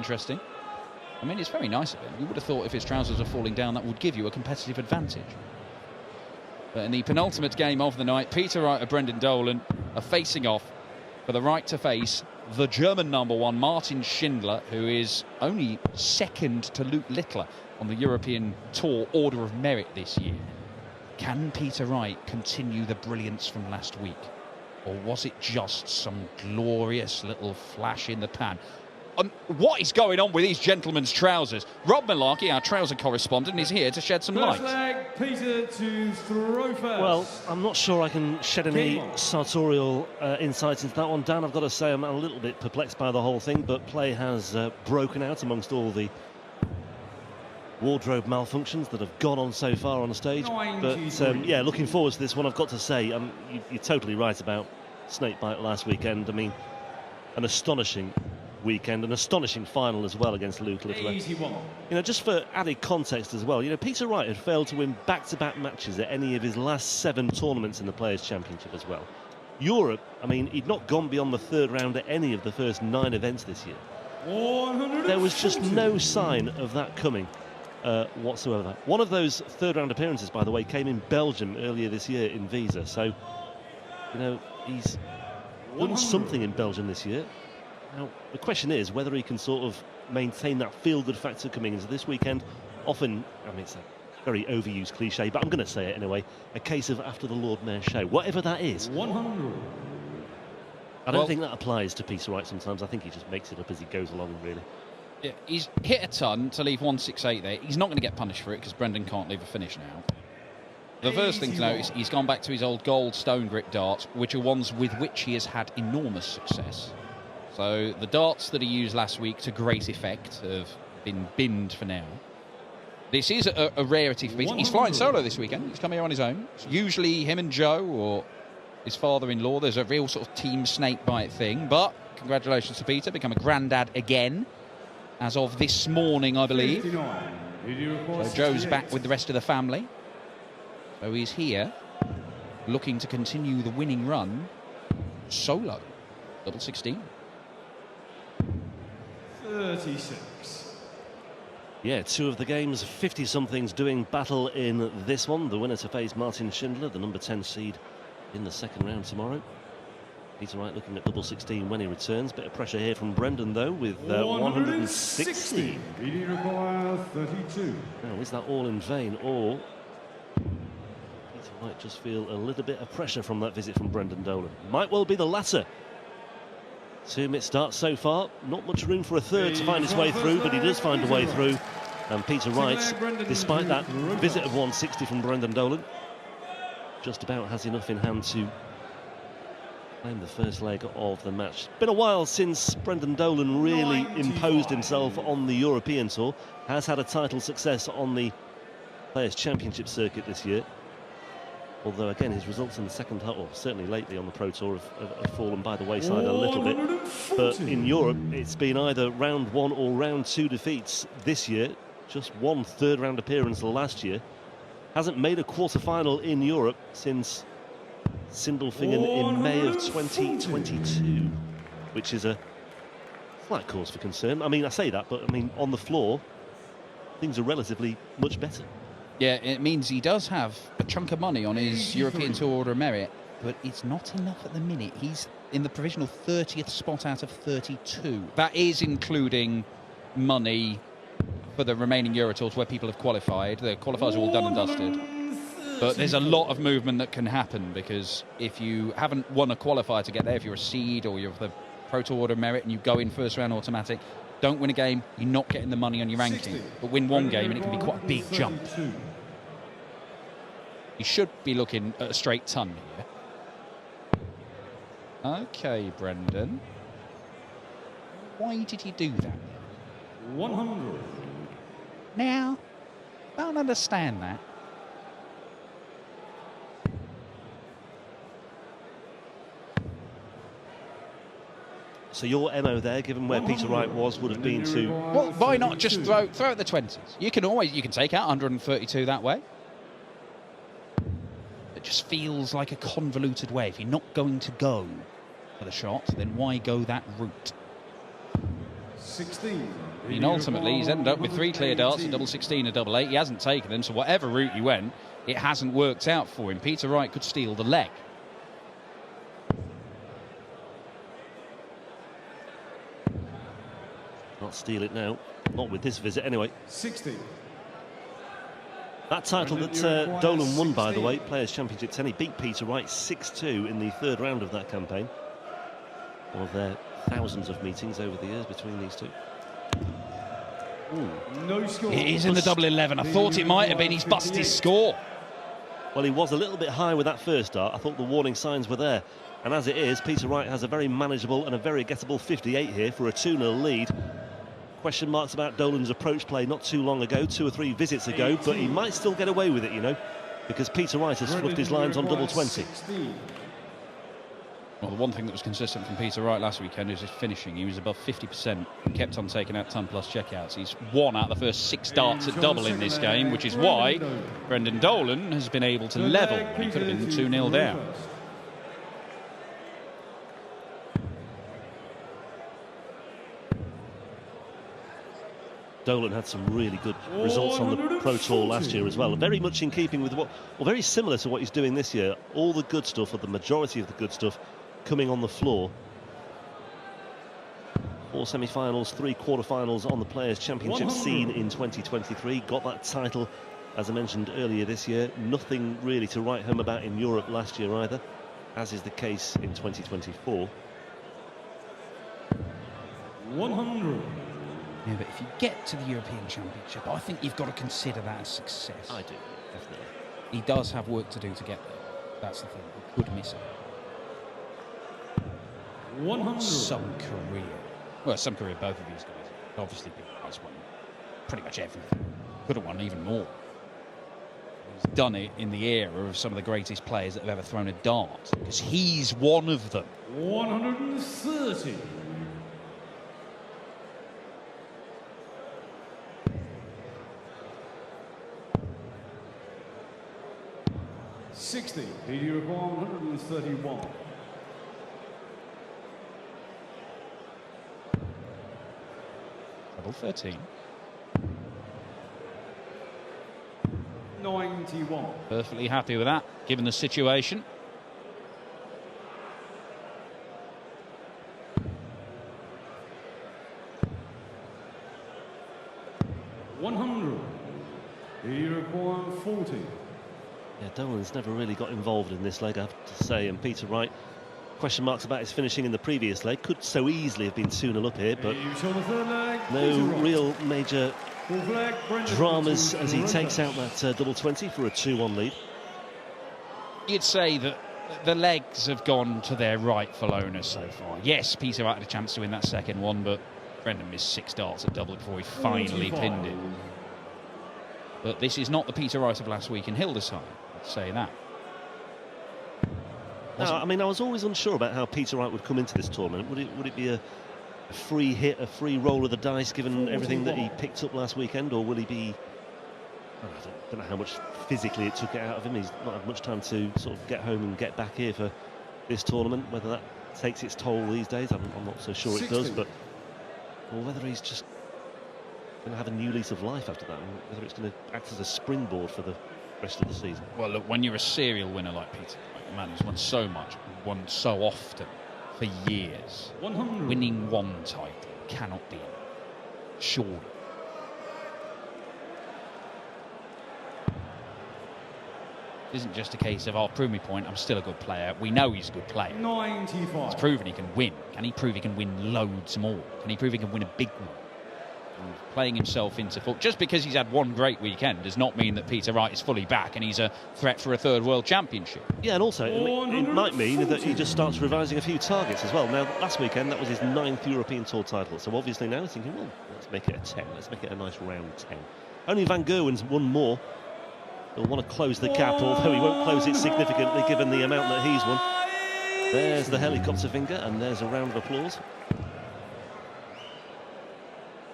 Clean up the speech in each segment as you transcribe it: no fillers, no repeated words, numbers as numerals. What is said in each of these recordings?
Interesting. I mean, it's very nice of him. You would have thought if his trousers are falling down, that would give you a competitive advantage. But in the penultimate game of the night, Peter Wright and Brendan Dolan are facing off for the right to face the German #1, Martin Schindler, who is only second to Luke Littler on the European Tour Order of Merit this year. Can Peter Wright continue the brilliance from last week? Or was it just some glorious little flash in the pan? What is going on with these gentlemen's trousers? Rob Malarkey, our trouser correspondent, is here to shed some light. Leg, Peter to throw first. Well, I'm not sure I can shed any sartorial insights into that one, Dan. I've got to say I'm a little bit perplexed by the whole thing, but play has broken out amongst all the wardrobe malfunctions that have gone on so far on the stage. But yeah, looking forward to this one. I've got to say, you're totally right about Snakebite last weekend. I mean, an astonishing weekend, an astonishing final as well against Luke Littler. Easy one. You know, just for added context as well, you know, Peter Wright had failed to win back-to-back matches at any of his last 7 tournaments in the Players' Championship as well. Europe, I mean, he'd not gone beyond the 3rd round at any of the first 9 events this year. There was just no sign of that coming whatsoever. One of those 3rd round appearances, by the way, came in Belgium earlier this year in Visa. So, you know, he's won something in Belgium this year. Now, the question is whether he can sort of maintain that feel-good factor coming into this weekend. Often, I mean, it's a very overused cliche, but I'm going to say it anyway, a case of after the Lord Mayor show, whatever that is. 100. I don't think that applies to Peter Wright sometimes. I think he just makes it up as he goes along, really. Yeah, he's hit a ton to leave 168 there. He's not going to get punished for it because Brendan can't leave a finish now. The first thing to note is he's gone back to his old gold stone grip darts, which are ones with which he has had enormous success. So the darts that he used last week to great effect have been binned for now. This is a rarity for Peter. He's flying solo this weekend. He's come here on his own. It's usually him and Joe or his father-in-law. There's a real sort of team snakebite thing. But congratulations to Peter, become a granddad again as of this morning, I believe. So Joe's back with the rest of the family. So he's here looking to continue the winning run solo. Double 16. 36. Yeah, 2 of the game's 50-somethings doing battle in this one. The winner to face Martin Schindler, the number 10 seed in the 2nd round tomorrow. Peter Wright looking at double 16 when he returns. Bit of pressure here from Brendan, though, with 160. Really require 32. Now, is that all in vain, or Peter might just feel a little bit of pressure from that visit from Brendan Dolan? Might well be the latter. 2-minute start so far. Not much room for a third to find his way through, but he does find a way through. And Peter Wright, despite that visit of 160 from Brendan Dolan, just about has enough in hand to claim the first leg of the match. Been a while since Brendan Dolan really imposed himself on the European Tour. Has had a title success on the Players' Championship circuit this year. Although, again, his results in the second half, or certainly lately on the Pro Tour, have fallen by the wayside a little bit. But in Europe, it's been either round 1 or round 2 defeats this year. Just 1 third-round appearance last year. Hasn't made a quarter-final in Europe since Sindelfingen in May of 2022, which is a slight cause for concern. I mean, I say that, but I mean, on the floor, things are relatively much better. Yeah, it means he does have a chunk of money on his European Tour Order of Merit, but it's not enough at the minute. He's in the provisional 30th spot out of 32. That is including money for the remaining Euro Tours where people have qualified. The qualifiers are all done and dusted. But there's a lot of movement that can happen, because if you haven't won a qualifier to get there, if you're a seed or you're the Pro Tour Order of Merit and you go in first round automatic, don't win a game, you're not getting the money on your ranking. But win 1 game and it can be quite a big jump. You should be looking at a straight ton here. Okay, Brendan. Why did he do that? 100. Now, I don't understand that. So your MO there, given where Peter Wright was, would have been to... Well, why not just throw at the 20s? You can take out 132 that way. It just feels like a convoluted way. If you're not going to go for the shot, then why go that route? 16. I mean, ultimately, he's ended up with 3 clear darts, a double 16, a double 8. He hasn't taken them, so whatever route he went, it hasn't worked out for him. Peter Wright could steal the leg. Not steal it now. Not with this visit, anyway. 60. That title that Dolan won, by the way, Players' Championship 10, he beat Peter Wright 6-2 in the third round of that campaign. One of their thousands of meetings over the years between these two. No score. It is in the double 11. I thought it might have been. He's busted his score. Well, he was a little bit high with that first dart. I thought the warning signs were there. And as it is, Peter Wright has a very manageable and a very gettable 58 here for a 2-0 lead. Question marks about Dolan's approach play not too long ago, 2 or 3 visits ago, but he might still get away with it, you know, because Peter Wright has fluffed his lines on double 20. Well, the one thing that was consistent from Peter Wright last weekend is his finishing. He was above 50% and kept on taking out ton-plus checkouts. He's won out the first 6 darts at double in this game, which is why Brendan Dolan has been able to level when he could have been 2-0 down. Dolan had some really good results on the Pro Tour last year as well. Very much in keeping with what, well, very similar to what he's doing this year. All the good stuff, or the majority of the good stuff, coming on the floor. 4 semi-finals, 3 quarter-finals on the Players' Championship scene in 2023. Got that title, as I mentioned earlier this year. Nothing really to write home about in Europe last year either, as is the case in 2024. 100. Yeah, but if you get to the European Championship, I think you've got to consider that a success. I do, definitely. He does have work to do to get there. That's the thing. He could miss it. 100. Some career. Well, some career, both of these guys. Obviously, Peter Wright's won pretty much everything. Could have won even more. He's done it in the era of some of the greatest players that have ever thrown a dart, because he's one of them. 130. 60. Peter require 131. Double 13. 91. Perfectly happy with that, given the situation. He requires 40. Yeah, Dolan's never really got involved in this leg, I have to say, and Peter Wright, question marks about his finishing in the previous leg, could so easily have been 2-0 up here, but no real major dramas as he takes out that double 20 for a 2-1 lead. You'd say that the legs have gone to their rightful owners so far. Yes, Peter Wright had a chance to win that second one, but Brendan missed 6 darts at double before he finally pinned it. But this is not the Peter Wright of last week in Hildesheim, I'd say that. No, I mean, I was always unsure about how Peter Wright would come into this tournament. Would it be a free hit, a free roll of the dice, given everything that he picked up last weekend, or will he be... I don't know how much physically it took it out of him. He's not had much time to sort of get home and get back here for this tournament. Whether that takes its toll these days, I'm not so sure 60. it does, but... Or whether he's just going to have a new lease of life after that, and whether it's going to act as a springboard for the rest of the season. Well, look, when you're a serial winner like Peter, like a man who's won so much, won so often for years, 100. winning one title cannot be surely. It isn't just a case of, oh, prove me point, I'm still a good player. We know he's a good player. 95. He's proven he can win. Can he prove he can win loads more? Can he prove he can win a big one? And playing himself into foot, just because he's had one great weekend does not mean that Peter Wright is fully back and he's a threat for a third world championship. Yeah, and also it might mean that he just starts revising a few targets as well. Now, last weekend that was his 9th European Tour title, so obviously now he's thinking, well, let's make it a 10. Let's make it a nice round 10. Only Van Gerwen's won more. He'll want to close the gap, although he won't close it significantly given the amount that he's won. There's the helicopter finger, and there's a round of applause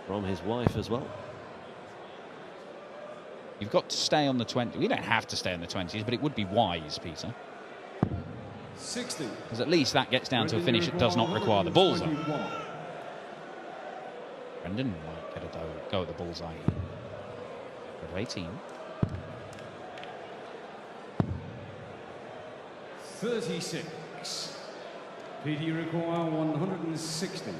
from his wife as well. You've got to stay on the 20. We don't have to stay on the 20s, but it would be wise, Peter. 60. Because at least that gets down to a finish that does not require the bullseye. Brendan might get a go at the bullseye. Of 18. 36. PT require 160.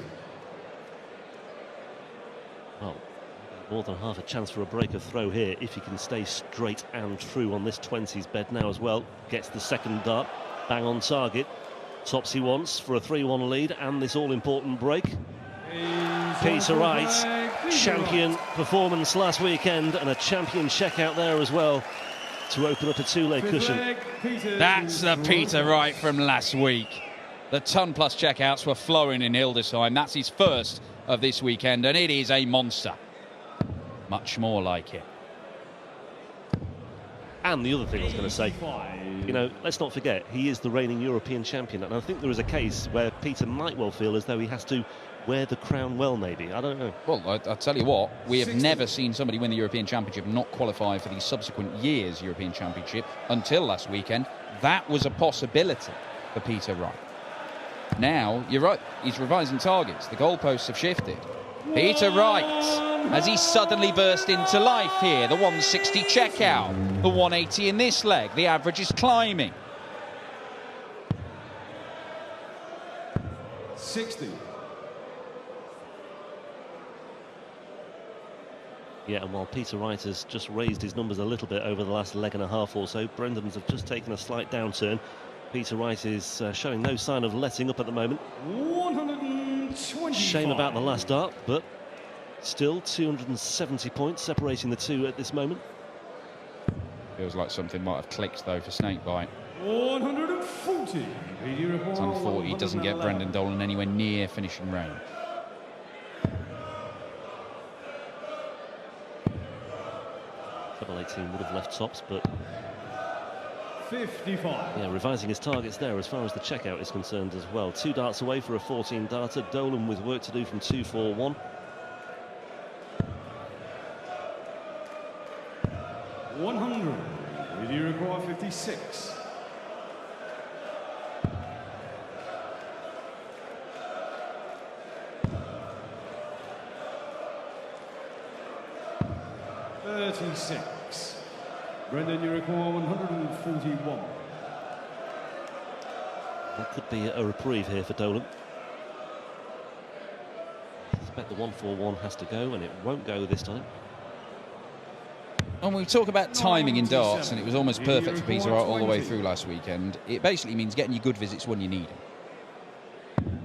Well, more than half a chance for a break of throw here if he can stay straight and true on this 20s bed now as well. Gets the second dart, bang on target. Tops he wants for a 3-1 lead and this all-important break. Peter Wright, champion performance last weekend and a champion checkout there as well to open up a two-leg cushion. That's the Peter Wright from last week. The ton-plus checkouts were flowing in Hildesheim. That's his first of this weekend, and it is a monster. Much more like it. And the other thing I was going to say, you know, let's not forget, he is the reigning European champion, and I think there is a case where Peter might well feel as though he has to wear the crown well, maybe. I don't know. Well, I'll tell you what, we have never seen somebody win the European Championship and not qualify for the subsequent year's European Championship until last weekend. That was a possibility for Peter Wright. Now, you're right, he's revising targets. The goalposts have shifted. Peter Wright, as he suddenly burst into life here. The 160 checkout, the 180 in this leg. The average is climbing. 60. Yeah, and while Peter Wright has just raised his numbers a little bit over the last leg and a half or so, Brendan's have just taken a slight downturn. Peter Wright is showing no sign of letting up at the moment. 120. Shame about the last dart, but still 270 points separating the two at this moment. Feels like something might have clicked, though, for Snakebite. 140. It's unfortunate he doesn't get Brendan Dolan anywhere near finishing range. Double 18 would have left tops, but 55. yeah, revising his targets there as far as the checkout is concerned as well. 2 darts away for a 14-darter. Dolan with work to do from 2-4-1. Did you require 56? Brendan, you require 141. That could be a reprieve here for Dolan. I suspect the 1-4-1 has to go, and it won't go this time. When we talk about timing in darts, and it was almost perfect for Peter Wright all the way through last weekend, it basically means getting your good visits when you need them.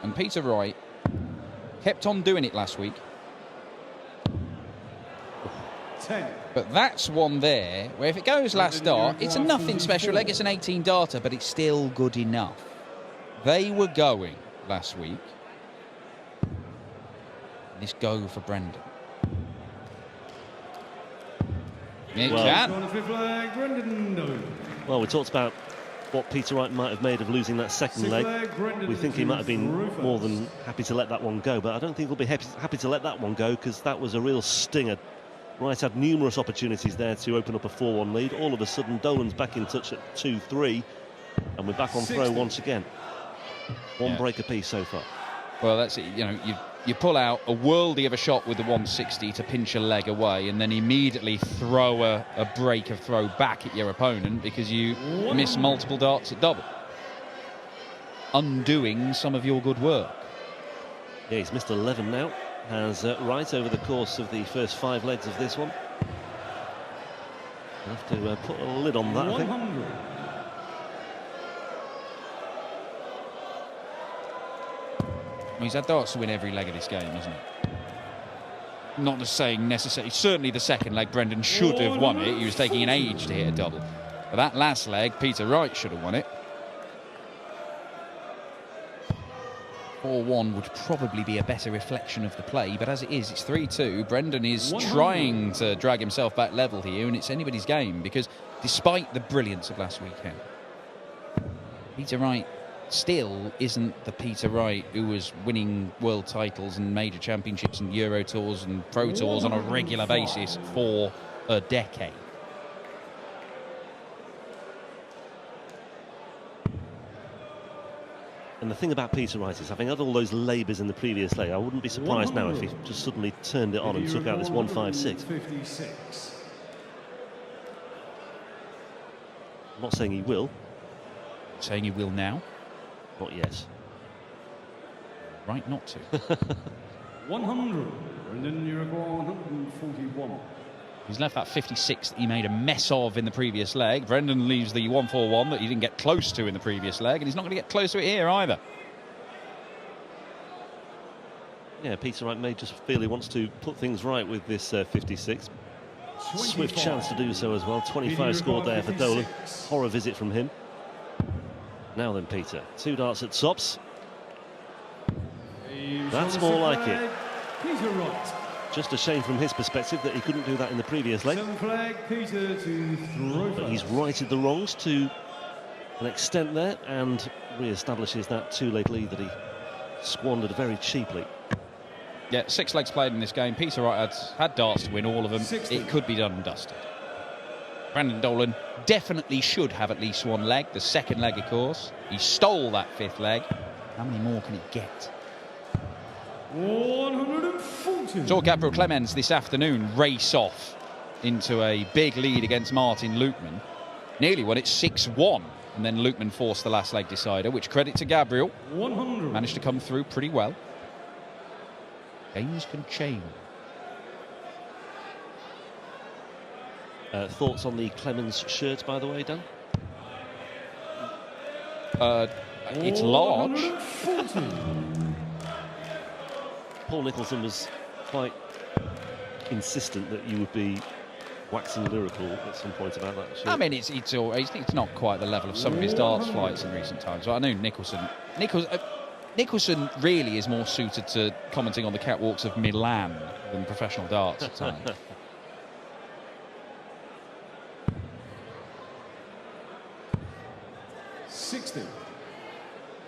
And Peter Wright kept on doing it last week. 10. But that's one there where if it goes last dart, it's a nothing special leg, it's an 18-darter, but it's still good enough. They were going last week. This go for Brendan. It can. Well, we talked about what Peter Wright might have made of losing that second leg. We think he might have been more than happy to let that one go, but I don't think he'll be happy to let that one go, because that was a real stinger. Wright had numerous opportunities there to open up a 4-1 lead. All of a sudden, Dolan's back in touch at 2-3, and we're back on throw once again. One break apiece so far. Well, that's it. You know, you pull out a worldie of a shot with the 160 to pinch a leg away, and then immediately throw a break of throw back at your opponent because you miss multiple darts at double, undoing some of your good work. Yeah, he's missed 11 now. Has Wright over the course of the first 5 legs of this one. We'll have to put a lid on that, I think. 100. Well, he's had darts to win every leg of this game, hasn't he? Not just saying necessarily. Certainly the second leg, Brendan should have won it. He was taking an age to hit a double. But that last leg, Peter Wright should have won it. 4-1 would probably be a better reflection of the play, but as it is, it's 3-2. Brendan is trying to drag himself back level here, and it's anybody's game, because despite the brilliance of last weekend, Peter Wright still isn't the Peter Wright who was winning world titles and major championships and Euro Tours and Pro Tours on a regular basis for a decade. And the thing about Peter Wright is, having had all those labours in the previous leg, I wouldn't be surprised now if he just suddenly turned it on and took out this 156. 156. I'm not saying he will. Saying he will now. Not yet. Right not to. 100. Brendan, you require 141. He's left that 56 that he made a mess of in the previous leg. Brendan leaves the 141 that he didn't get close to in the previous leg, and he's not going to get close to it here either. Yeah, Peter Wright may just feel he wants to put things right with this 56. Swift chance to do so as well. 25 scored there for Dolan. Horror visit from him. Now then, Peter. 2 darts at tops. That's more like it. Peter Wright. Just a shame from his perspective that he couldn't do that in the previous leg. 7 flag, Peter to throw. But he's righted the wrongs to an extent there and re-establishes that 2-leg lead that he squandered very cheaply. Yeah, 6 legs played in this game. Peter Wright had darts to win all of them. 60. It could be done and dusted. Brendan Dolan definitely should have at least 1 leg. The second leg, of course. He stole that 5th leg. How many more can he get? 140. Saw Gabriel Clemens this afternoon race off into a big lead against Martin Lukeman. Nearly won it 6-1. And then Lukeman forced the last leg decider, which credit to Gabriel. 100. Managed to come through pretty well. Games can change. Thoughts on the Clemens shirt, by the way, Dan? It's large. 140. Paul Nicholson was quite insistent that you would be waxing lyrical at some point about that shirt. I mean, it's not quite the level of some of his darts flights in recent times. But I know Nicholson really is more suited to commenting on the catwalks of Milan than professional darts at times.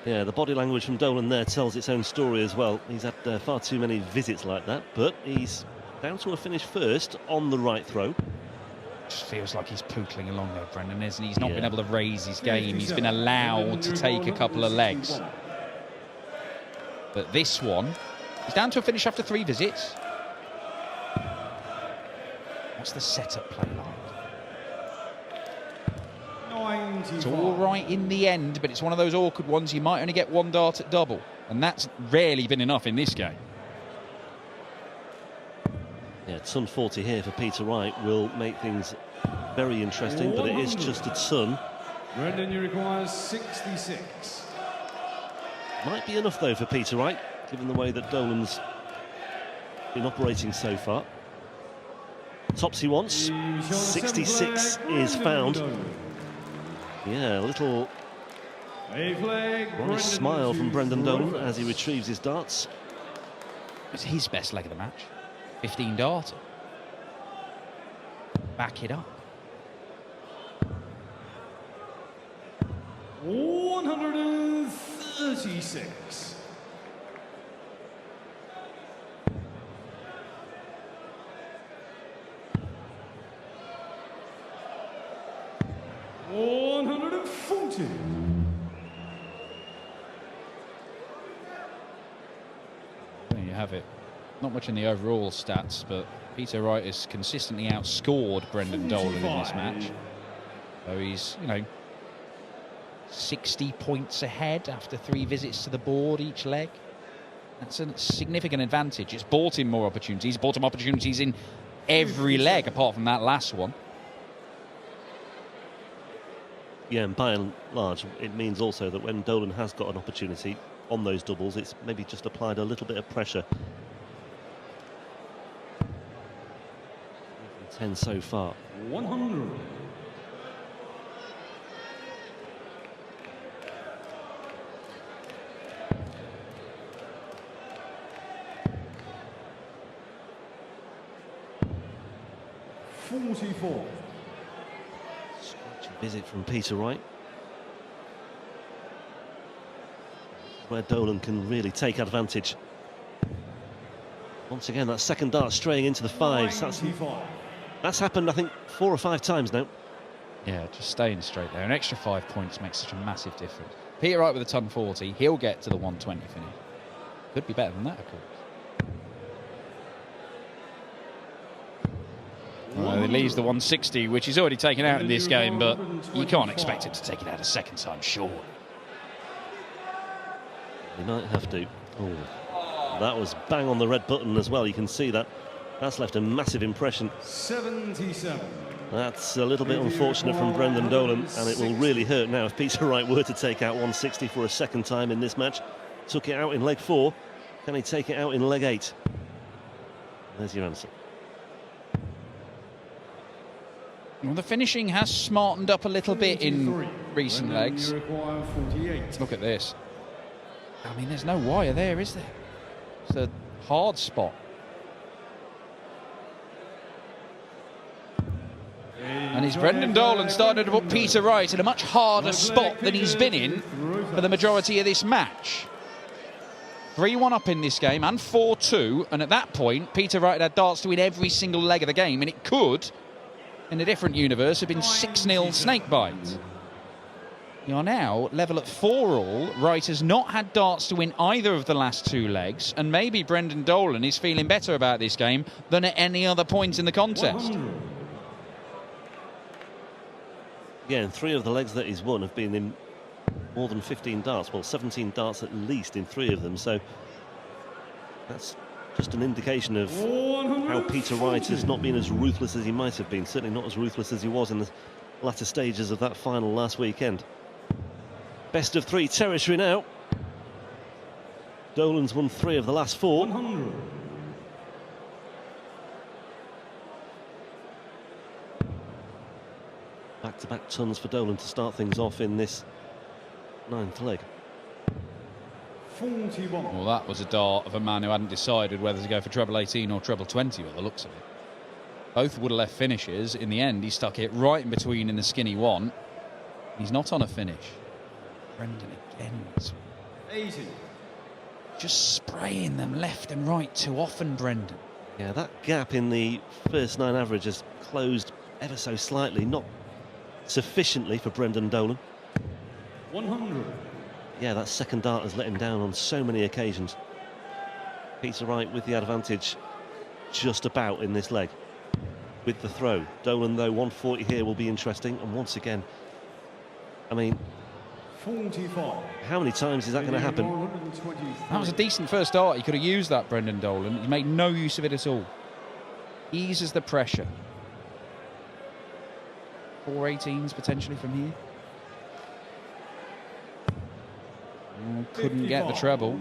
Yeah, the body language from Dolan there tells its own story as well. He's had far too many visits like that, but he's down to a finish first on the right throw. Just feels like he's pootling along there, Brendan, isn't he? He's not been able to raise his game. He's been allowed to take a couple of legs. But this one, he's down to a finish after 3 visits. What's the setup play like? It's all right in the end, but it's one of those awkward ones. You might only get 1 dart at double, and that's rarely been enough in this game. Yeah, ton 40 here for Peter Wright will make things very interesting, but it is just a ton. Brendan, you require 66. Might be enough though for Peter Wright, given the way that Dolan's been operating so far. Tops he wants. 66 is found. Yeah, a little nice smile from Brendan Dolan as he retrieves his darts. It's his best leg of the match. 15 darter. Back it up. 136. There you have it. Not much in the overall stats, but Peter Wright has consistently outscored Brendan Dolan in this match. So he's, 60 points ahead after 3 visits to the board each leg. That's a significant advantage. It's bought him more opportunities. Bought him opportunities in every leg apart from that last one. Yeah, and by and large, it means also that when Dolan has got an opportunity on those doubles, it's maybe just applied a little bit of pressure. 10 so far. 100. .44. Visit from Peter Wright, where Dolan can really take advantage. Once again, that second dart straying into the 5s. That's happened, I think, 4 or 5 times now. Yeah, just staying straight there. An extra 5 points makes such a massive difference. Peter Wright with a ton 40. He'll get to the 120 finish. Could be better than that, of course. Well, it leaves the 160, which he's already taken out in this game, but you can't expect it to take it out a second time, sure. He might have to. Oh, that was bang on the red button as well. You can see that. That's left a massive impression. 77. That's a little bit unfortunate from Brendan Dolan, and it will really hurt now if Peter Wright were to take out 160 for a second time in this match. Took it out in leg 4. Can he take it out in leg 8? There's your answer. Well, the finishing has smartened up a little bit in recent legs. Look at this. I mean, there's no wire there, is there? It's a hard spot. And it's Brendan Dolan starting to put Peter Wright in a much harder spot than he's been in for the majority of this match. 3-1 up in this game and 4-2. And at that point, Peter Wright had darts to win every single leg of the game. And it could, in a different universe, have been 6-0 snakebite. You are now level at 4-all. Wright has not had darts to win either of the last 2 legs. And maybe Brendan Dolan is feeling better about this game than at any other point in the contest. Yeah, and 3 of the legs that he's won have been in more than 15 darts. Well, 17 darts at least in 3 of them. So that's just an indication of how Peter Wright has not been as ruthless as he might have been. Certainly not as ruthless as he was in the latter stages of that final last weekend. Best of 3 territory now. Dolan's won 3 of the last 4. 100. Back-to-back tons for Dolan to start things off in this 9th leg. 41. Well, that was a dart of a man who hadn't decided whether to go for treble 18 or treble 20 by the looks of it. Both would have left finishes. In the end, he stuck it right in between in the skinny one. He's not on a finish. Brendan again. 80. Just spraying them left and right too often, Brendan. Yeah, that gap in the first 9 average has closed ever so slightly, not sufficiently for Brendan Dolan. 100. Yeah, that second dart has let him down on so many occasions. Peter Wright with the advantage just about in this leg with the throw. Dolan, though, 140 here will be interesting. And once again, I mean, 45. how many times is that going to happen? That was a decent first dart. He could have used that, Brendan Dolan. He made no use of it at all. Eases the pressure. 4 18s potentially from here. Couldn't get the treble.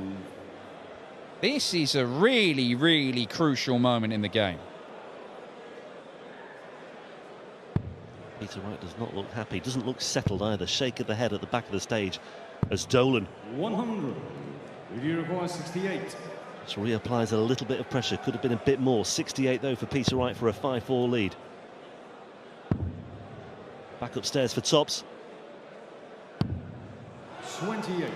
This is a really, really crucial moment in the game. Peter Wright does not look happy, doesn't look settled either. Shake of the head at the back of the stage as Dolan 100. Review requires 68. just reapplies a little bit of pressure. Could have been a bit more. 68 though for Peter Wright for a 5-4 lead. Back upstairs for tops. 28.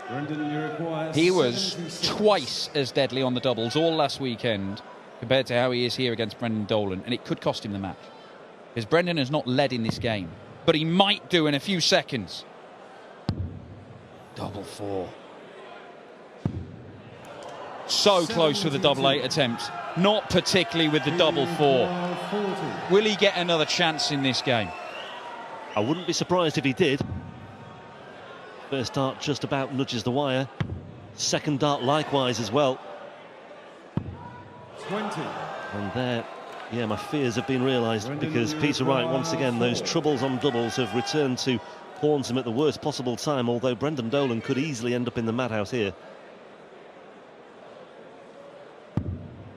Brendan, you require He was 76. twice as deadly on the doubles all last weekend compared to how he is here against Brendan Dolan, and it could cost him the match. Because Brendan has not led in this game, but he might do in a few seconds. Double 4. So close with the double 8 attempt. Not particularly with the double 4. Will he get another chance in this game? I wouldn't be surprised if he did. First dart just about nudges the wire. Second dart likewise as well. 20. And there, yeah, my fears have been realised because Peter Wright, once again, those troubles on doubles have returned to haunt him at the worst possible time, although Brendan Dolan could easily end up in the madhouse here.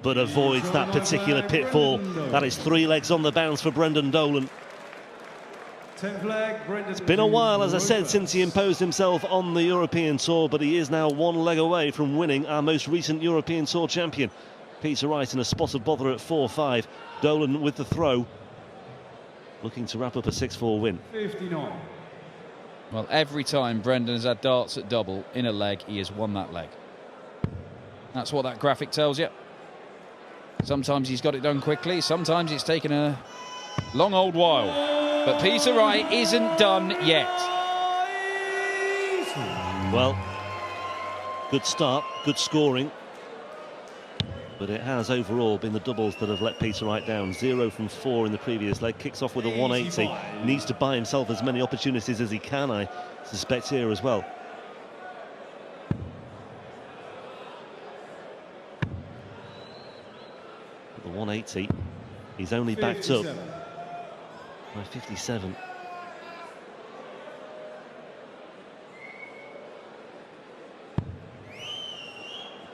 But avoids that particular pitfall. That is 3 legs on the bounce for Brendan Dolan. It's been a while, as I said, since he imposed himself on the European Tour, but he is now 1 leg away from winning our most recent European Tour champion. Peter Wright in a spot of bother at 4-5. Dolan with the throw, looking to wrap up a 6-4 win. 59. Well, every time Brendan has had darts at double in a leg, he has won that leg. That's what that graphic tells you. Sometimes he's got it done quickly, sometimes it's taken a long old while. But Peter Wright isn't done yet. Well, good start, good scoring. But it has overall been the doubles that have let Peter Wright down. 0 from 4 in the previous leg. Kicks off with a 180. Needs to buy himself as many opportunities as he can, I suspect, here as well. The 180. He's only backed up by 57.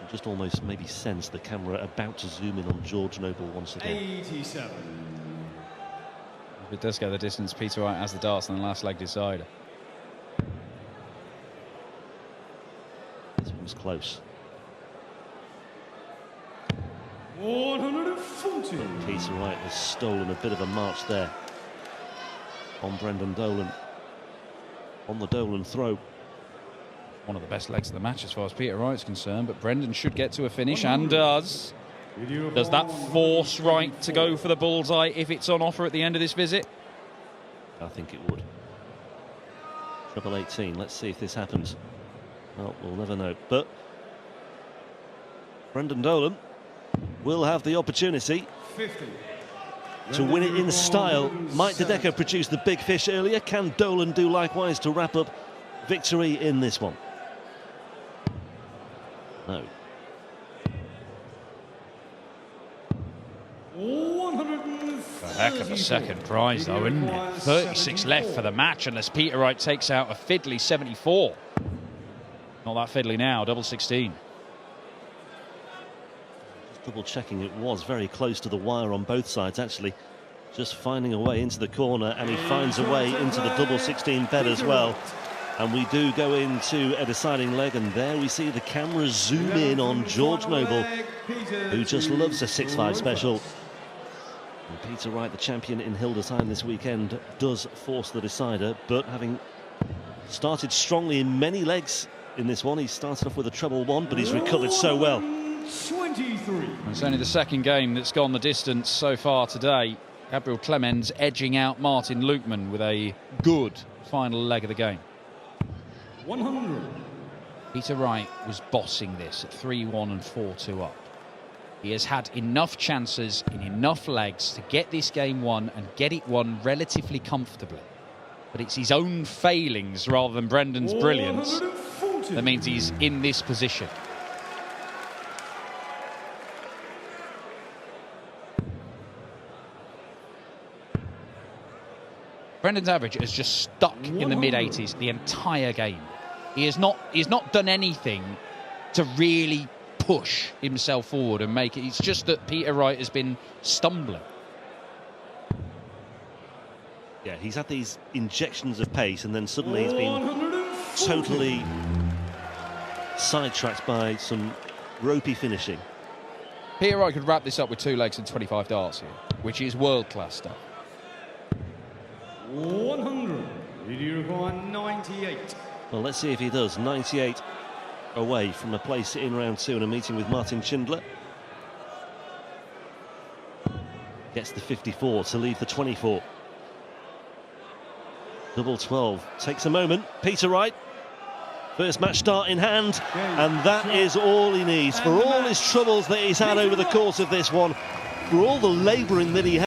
Just almost maybe sense the camera about to zoom in on George Noble once again. 87. If it does go the distance, Peter Wright has the darts and the last leg decider. This one's close. 140. Peter Wright has stolen a bit of a march there on Brendan Dolan. On the Dolan throw. One of the best legs of the match as far as Peter Wright's concerned, but Brendan should get to a finish and does. Does that force Wright to go for the bullseye if it's on offer at the end of this visit? I think it would. Treble 18, let's see if this happens. Well, we'll never know. But Brendan Dolan will have the opportunity 50. to win it in style. Mike Dedeker produced the big fish earlier. Can Dolan do likewise to wrap up victory in this one? No. 134. A heck of a second prize though, isn't it? 36 left for the match unless Peter Wright takes out a fiddly 74. Not that fiddly now, double 16. Just double checking, it was very close to the wire on both sides actually. Just finding a way into the corner, and he finds a way into the double 16 bed as well. And we do go into a deciding leg, and there we see the camera zoom in on George Noble, who just loves a 6-5 special. And Peter Wright, the champion in Hildesheim this weekend, does force the decider, but having started strongly in many legs in this one, he started off with a treble 1, but he's recovered so well. 23. It's only the second game that's gone the distance so far today. Gabriel Clemens edging out Martin Lukeman with a good final leg of the game. 100. Peter Wright was bossing this at 3-1 and 4-2 up. He has had enough chances in enough legs to get this game won and get it won relatively comfortably. But it's his own failings rather than Brendan's brilliance that means he's in this position. Brendan's average has just stuck in the mid-80s the entire game. He's not done anything to really push himself forward and make it. It's just that Peter Wright has been stumbling. Yeah, he's had these injections of pace, and then suddenly he's been totally sidetracked by some ropey finishing. Peter Wright could wrap this up with 2 legs and 25 darts here, which is world-class stuff. 100. Did you require 98? Well, let's see if he does. 98 away from a place in round 2 and a meeting with Martin Schindler. Gets the 54 to leave the 24. Double 12 takes a moment. Peter Wright, first match start in hand, and that is all he needs. For all his troubles that he's had over the course of this one, for all the labouring that he had.